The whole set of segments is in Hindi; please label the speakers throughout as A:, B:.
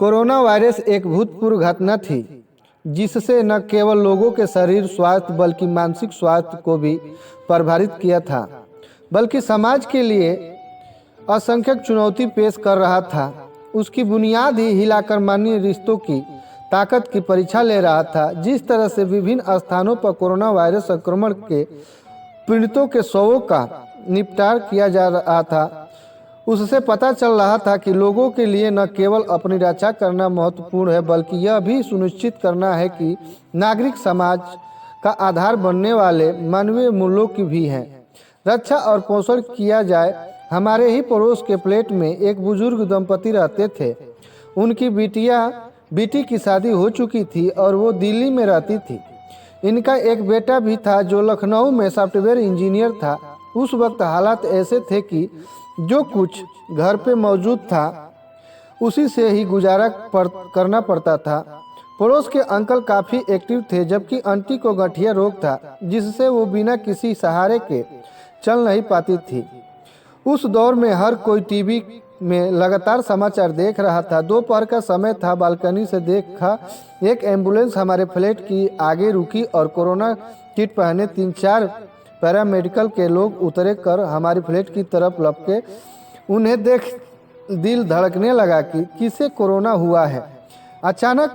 A: कोरोना वायरस एक भूतपूर्व घटना थी जिससे न केवल लोगों के शरीर स्वास्थ्य बल्कि मानसिक स्वास्थ्य को भी प्रभावित किया था, बल्कि समाज के लिए असंख्य चुनौती पेश कर रहा था। उसकी बुनियाद ही हिलाकर मानवीय रिश्तों की ताकत की परीक्षा ले रहा था। जिस तरह से विभिन्न स्थानों पर कोरोना वायरस संक्रमण के पीड़ितों के शवों का निपटान किया जा रहा था, उससे पता चल रहा था कि लोगों के लिए न केवल अपनी रक्षा करना महत्वपूर्ण है, बल्कि यह भी सुनिश्चित करना है कि नागरिक समाज का आधार बनने वाले मानवीय मूल्यों की भी है रक्षा और पोषण किया जाए। हमारे ही पड़ोस के फ्लैट में एक बुजुर्ग दंपति रहते थे। उनकी बेटी की शादी हो चुकी थी और वो दिल्ली में रहती थी। इनका एक बेटा भी था जो लखनऊ में सॉफ्टवेयर इंजीनियर था। उस वक्त हालात ऐसे थे कि जो कुछ घर पे मौजूद था उसी से ही गुजारा करना पड़ता था। पड़ोस के अंकल काफ़ी एक्टिव थे, जबकि आंटी को गठिया रोग था जिससे वो बिना किसी सहारे के चल नहीं पाती थी। उस दौर में हर कोई टीवी में लगातार समाचार देख रहा था। दोपहर का समय था। बालकनी से देखा एक एम्बुलेंस हमारे फ्लैट की आगे रुकी और कोरोना किट पहने 3-4 पैरामेडिकल के लोग उतरे कर हमारी फ्लैट की तरफ लपके। उन्हें देख दिल धड़कने लगा कि किसे कोरोना हुआ है। अचानक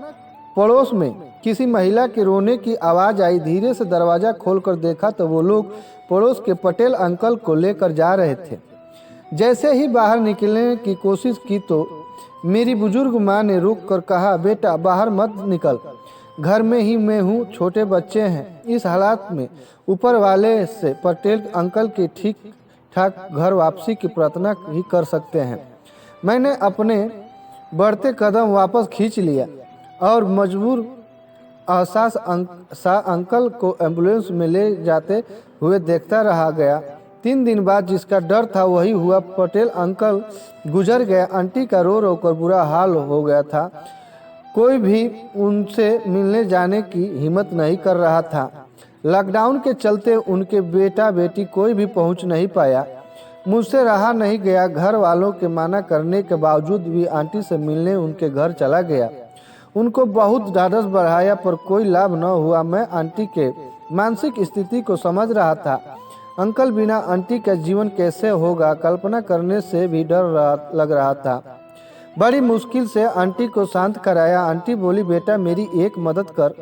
A: पड़ोस में किसी महिला के रोने की आवाज़ आई। धीरे से दरवाज़ा खोलकर देखा तो वो लोग पड़ोस के पटेल अंकल को लेकर जा रहे थे। जैसे ही बाहर निकलने की कोशिश की तो मेरी बुजुर्ग माँ ने रुक कर कहा, बेटा बाहर मत निकल, घर में ही मैं हूँ, छोटे बच्चे हैं। इस हालात में ऊपर वाले से पटेल अंकल की ठीक ठाक घर वापसी की प्रार्थना ही कर सकते हैं। मैंने अपने बढ़ते कदम वापस खींच लिया और मजबूर एहसास अंकल को एम्बुलेंस में ले जाते हुए देखता रह गया। 3 दिन बाद जिसका डर था वही हुआ। पटेल अंकल गुजर गए। आंटी का रो रो कर बुरा हाल हो गया था। कोई भी उनसे मिलने जाने की हिम्मत नहीं कर रहा था। लॉकडाउन के चलते उनके बेटा बेटी कोई भी पहुंच नहीं पाया। मुझसे रहा नहीं गया। घर वालों के माना करने के बावजूद भी आंटी से मिलने उनके घर चला गया। उनको बहुत ढाढ़स बढ़ाया पर कोई लाभ न हुआ। मैं आंटी के मानसिक स्थिति को समझ रहा था। अंकल बिना आंटी का जीवन कैसे होगा, कल्पना करने से भी डर लग रहा था। बड़ी मुश्किल से आंटी को शांत कराया। आंटी बोली, बेटा मेरी एक मदद कर।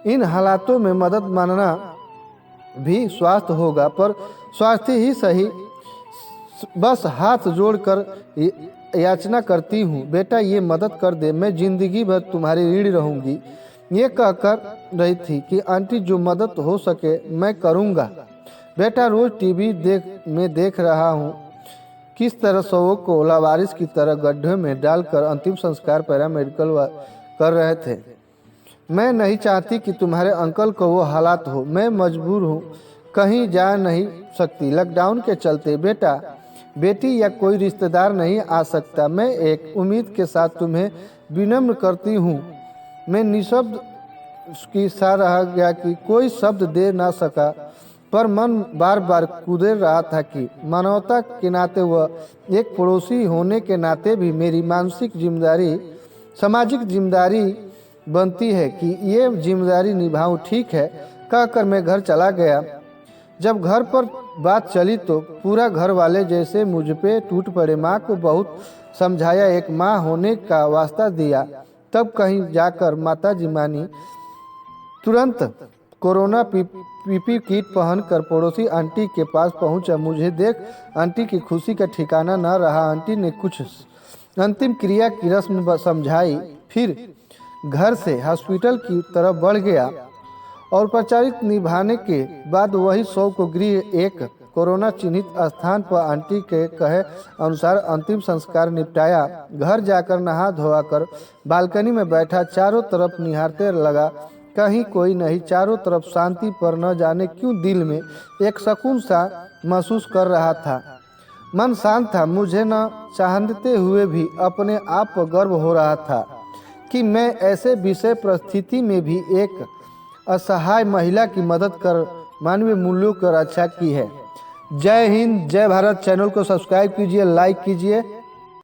A: इन हालातों में मदद मांगना भी स्वास्थ्य होगा, पर स्वास्थ्य ही सही, बस हाथ जोड़कर याचना करती हूँ, बेटा ये मदद कर दे, मैं जिंदगी भर तुम्हारी ऋणी रहूँगी। ये कहकर रही थी कि आंटी जो मदद हो सके मैं करूँगा। बेटा रोज टीवी देख रहा हूँ किस तरह शवों को लावारिस की तरह गड्ढे में डालकर अंतिम संस्कार पैरामेडिकल कर रहे थे। मैं नहीं चाहती कि तुम्हारे अंकल को वो हालात हो। मैं मजबूर हूँ, कहीं जा नहीं सकती लॉकडाउन के चलते। बेटा बेटी या कोई रिश्तेदार नहीं आ सकता। मैं एक उम्मीद के साथ तुम्हें विनम्र करती हूँ। मैं निशब्द की सा रह गया कि कोई शब्द दे ना सका, पर मन बार बार कूदे रहा था कि मानवता के नाते व एक पड़ोसी होने के नाते भी मेरी मानसिक जिम्मेदारी, सामाजिक जिम्मेदारी बनती है कि ये जिम्मेदारी निभाऊं। ठीक है कहकर मैं घर चला गया। जब घर पर बात चली तो पूरा घर वाले जैसे मुझ पे टूट पड़े। माँ को बहुत समझाया, एक माँ होने का वास्ता दिया, तब कहीं जाकर माताजी मानी। तुरंत कोरोना पीपी किट पहनकर पड़ोसी आंटी के पास पहुंचा। मुझे देख आंटी की खुशी का ठिकाना न रहा। आंटी ने कुछ अंतिम क्रिया की रस्म समझाई, फिर घर से हॉस्पिटल की तरफ बढ़ गया। और औपचारिक निभाने के बाद वही शव को गृह एक कोरोना चिन्हित स्थान पर आंटी के कहे अनुसार अंतिम संस्कार निपटाया। घर जाकर नहा धोआ कर बालकनी में बैठा, चारों तरफ निहारते लगा, कहीं कोई नहीं। चारों तरफ शांति, पर न जाने क्यों दिल में एक सुकून सा महसूस कर रहा था। मन शांत था। मुझे न चाहते हुए भी अपने आप पर गर्व हो रहा था कि मैं ऐसे विषय परिस्थिति में भी एक असहाय महिला की मदद कर मानवीय मूल्यों की रक्षा की है। जय हिंद, जय भारत। चैनल को सब्सक्राइब कीजिए, लाइक कीजिए।